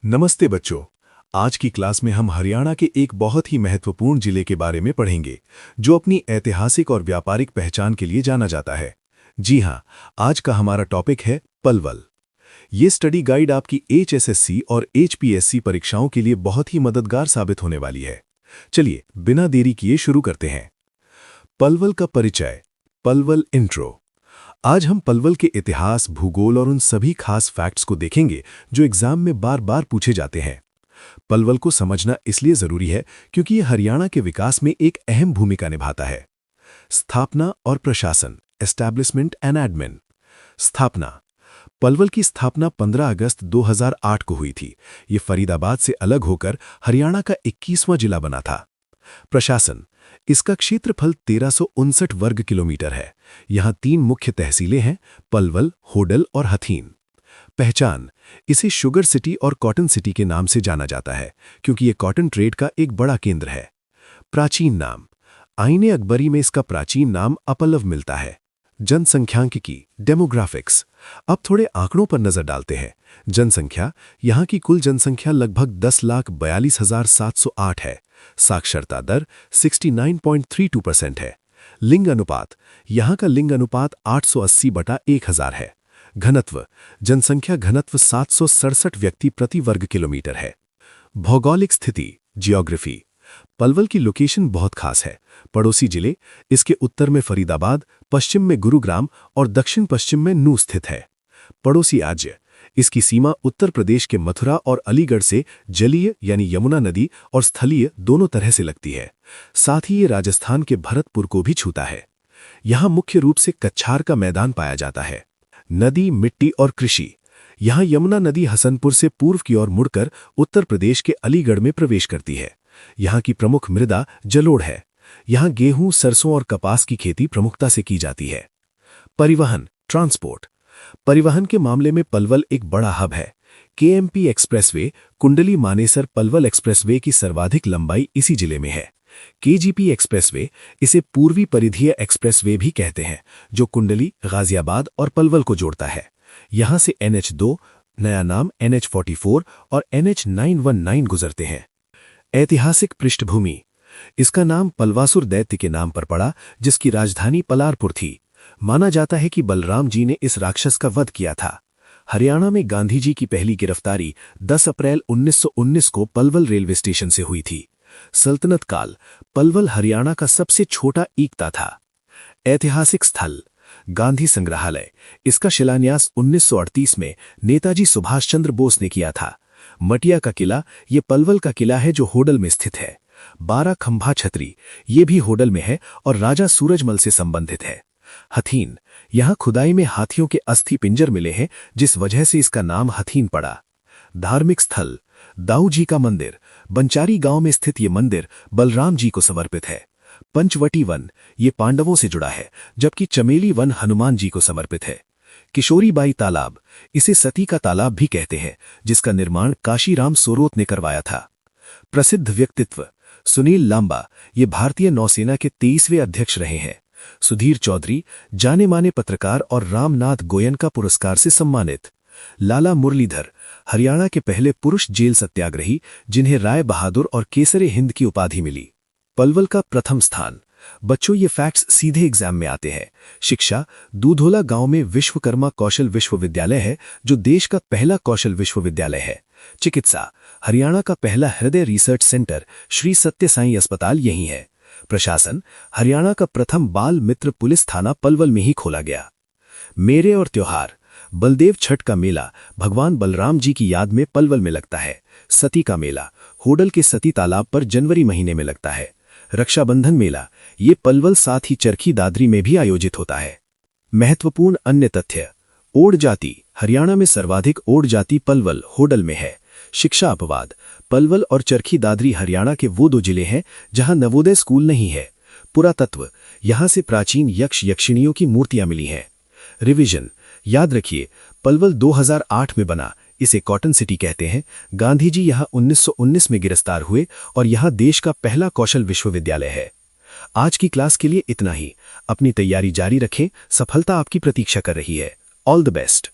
नमस्ते बच्चों। आज की क्लास में हम हरियाणा के एक बहुत ही महत्वपूर्ण जिले के बारे में पढ़ेंगे, जो अपनी ऐतिहासिक और व्यापारिक पहचान के लिए जाना जाता है। जी हाँ, आज का हमारा टॉपिक है पलवल। ये स्टडी गाइड आपकी HSSC और HPSC परीक्षाओं के लिए बहुत ही मददगार साबित होने वाली है। चलिए, बिना देरी किए शुरू करते हैं। पलवल का परिचय, पलवल इंट्रो। आज हम पलवल के इतिहास, भूगोल और उन सभी खास फैक्ट्स को देखेंगे जो एग्जाम में बार बार पूछे जाते हैं। पलवल को समझना इसलिए जरूरी है क्योंकि ये हरियाणा के विकास में एक अहम भूमिका निभाता है। स्थापना और प्रशासन, एस्टैब्लिशमेंट एंड एडमिन। स्थापना। पलवल की स्थापना 15 अगस्त 2008 को हुई थी। ये फरीदाबाद से अलग होकर हरियाणा का 21वां जिला बना था। प्रशासन। इसका क्षेत्रफल 1359 वर्ग किलोमीटर है। यहाँ 3 मुख्य तहसीलें हैं, पलवल, होडल और हथीन। पहचान। इसे शुगर सिटी और कॉटन सिटी के नाम से जाना जाता है क्योंकि ये कॉटन ट्रेड का एक बड़ा केंद्र है। प्राचीन नाम। आईने अकबरी में इसका प्राचीन नाम अपल्लव मिलता है। जनसंख्यांकिकी, डेमोग्राफिक्स। अब थोड़े आंकड़ों पर नजर डालते हैं। जनसंख्या। यहाँ की कुल जनसंख्या लगभग 10,42,708 है। साक्षरता दर 69.32% है। लिंग अनुपात। यहाँ का लिंग अनुपात 880/1000 है। घनत्व। जनसंख्या घनत्व 767 व्यक्ति प्रति वर्ग किलोमीटर है। भौगोलिक स्थिति, जियोग्राफी। पलवल की लोकेशन बहुत खास है। पड़ोसी जिले, इसके उत्तर में फरीदाबाद, पश्चिम में गुरुग्राम और दक्षिण पश्चिम में नूह स्थित है। पड़ोसी राज्य। इसकी सीमा उत्तर प्रदेश के मथुरा और अलीगढ़ से जलीय यानी यमुना नदी और स्थलीय दोनों तरह से लगती है। साथ ही ये राजस्थान के भरतपुर को भी छूता है। यहाँ मुख्य रूप से कच्छार का मैदान पाया जाता है। नदी, मिट्टी और कृषि। यहाँ यमुना नदी हसनपुर से पूर्व की ओर मुड़कर उत्तर प्रदेश के अलीगढ़ में प्रवेश करती है। यहाँ की प्रमुख मृदा जलोढ़ है। यहाँ गेहूं, सरसों और कपास की खेती प्रमुखता से की जाती है। परिवहन, ट्रांसपोर्ट। परिवहन के मामले में पलवल एक बड़ा हब है। KMP expressway, Kundli Manesar Palwal expressway की सर्वाधिक लंबाई इसी जिले में है। KGP एक्सप्रेसवे, इसे पूर्वी परिधीय एक्सप्रेसवे भी कहते हैं, जो कुंडली, गाजियाबाद और पलवल को जोड़ता है। यहाँ से NH2, नया नाम NH44 और NH919 गुजरते हैं। ऐतिहासिक पृष्ठभूमि। इसका नाम पलवासुर दैत्य के नाम पर पड़ा, जिसकी राजधानी पलारपुर थी। माना जाता है कि बलराम जी ने इस राक्षस का वध किया था। हरियाणा में गांधी जी की पहली गिरफ्तारी 10 अप्रैल 1919 को पलवल रेलवे स्टेशन से हुई थी। सल्तनत काल। पलवल हरियाणा का सबसे छोटा ईकता था। ऐतिहासिक स्थल। गांधी संग्रहालय। इसका शिलान्यास 1938 में नेताजी सुभाष चंद्र बोस ने किया था। मटिया का किला, ये पलवल का किला है जो होडल में स्थित है। 12 खंभा छतरी, ये भी होडल में है और राजा सूरजमल से संबंधित है। हथीन। यहाँ खुदाई में हाथियों के अस्थि पिंजर मिले हैं, जिस वजह से इसका नाम हथीन पड़ा। धार्मिक स्थल। दाऊ जी का मंदिर। बंचारी गांव में स्थित ये मंदिर बलराम जी को समर्पित है। पंचवटी वन, ये पांडवों से जुड़ा है, जबकि चमेली वन हनुमान जी को समर्पित है। किशोरीबाई तालाब, इसे सती का तालाब भी कहते हैं, जिसका निर्माण काशीराम सोरोत ने करवाया था। प्रसिद्ध व्यक्तित्व। सुनील लांबा, ये भारतीय नौसेना के 23वें अध्यक्ष रहे हैं। सुधीर चौधरी, जाने माने पत्रकार और रामनाथ गोयन का पुरस्कार से सम्मानित। लाला मुरलीधर, हरियाणा के पहले पुरुष जेल सत्याग्रही, जिन्हें राय बहादुर और केसरे हिंद की उपाधि मिली। पलवल का प्रथम स्थान। बच्चों, ये फैक्ट्स सीधे एग्जाम में आते हैं। शिक्षा। दूधोला गांव में विश्वकर्मा कौशल विश्वविद्यालय है, जो देश का पहला कौशल विश्वविद्यालय है। चिकित्सा। हरियाणा का पहला हृदय रिसर्च सेंटर श्री सत्य साईं अस्पताल यहीं है। प्रशासन। हरियाणा का प्रथम बाल मित्र पुलिस थाना पलवल में ही खोला गया। मेले और त्योहार। बलदेव छठ का मेला भगवान बलराम जी की याद में पलवल में लगता है। सती का मेला होडल के सती तालाब पर जनवरी महीने में लगता है। रक्षाबंधन मेला, ये पलवल साथ ही चरखी दादरी में भी आयोजित होता है। महत्वपूर्ण अन्य तथ्य। ओड जाति। हरियाणा में सर्वाधिक ओड जाति पलवल, होडल में है। शिक्षा अपवाद। पलवल और चरखी दादरी हरियाणा के वो 2 जिले हैं जहां नवोदय स्कूल नहीं है। पुरातत्व। यहाँ से प्राचीन यक्ष यक्षिणियों की मूर्तियां मिली हैं। रिवीजन। याद रखिए, पलवल 2008 में बना, इसे कॉटन सिटी कहते हैं। गांधी जी यहाँ 1919 में गिरफ्तार हुए और यहाँ देश का पहला कौशल विश्वविद्यालय है। आज की क्लास के लिए इतना ही। अपनी तैयारी जारी रखें, सफलता आपकी प्रतीक्षा कर रही है। All the best.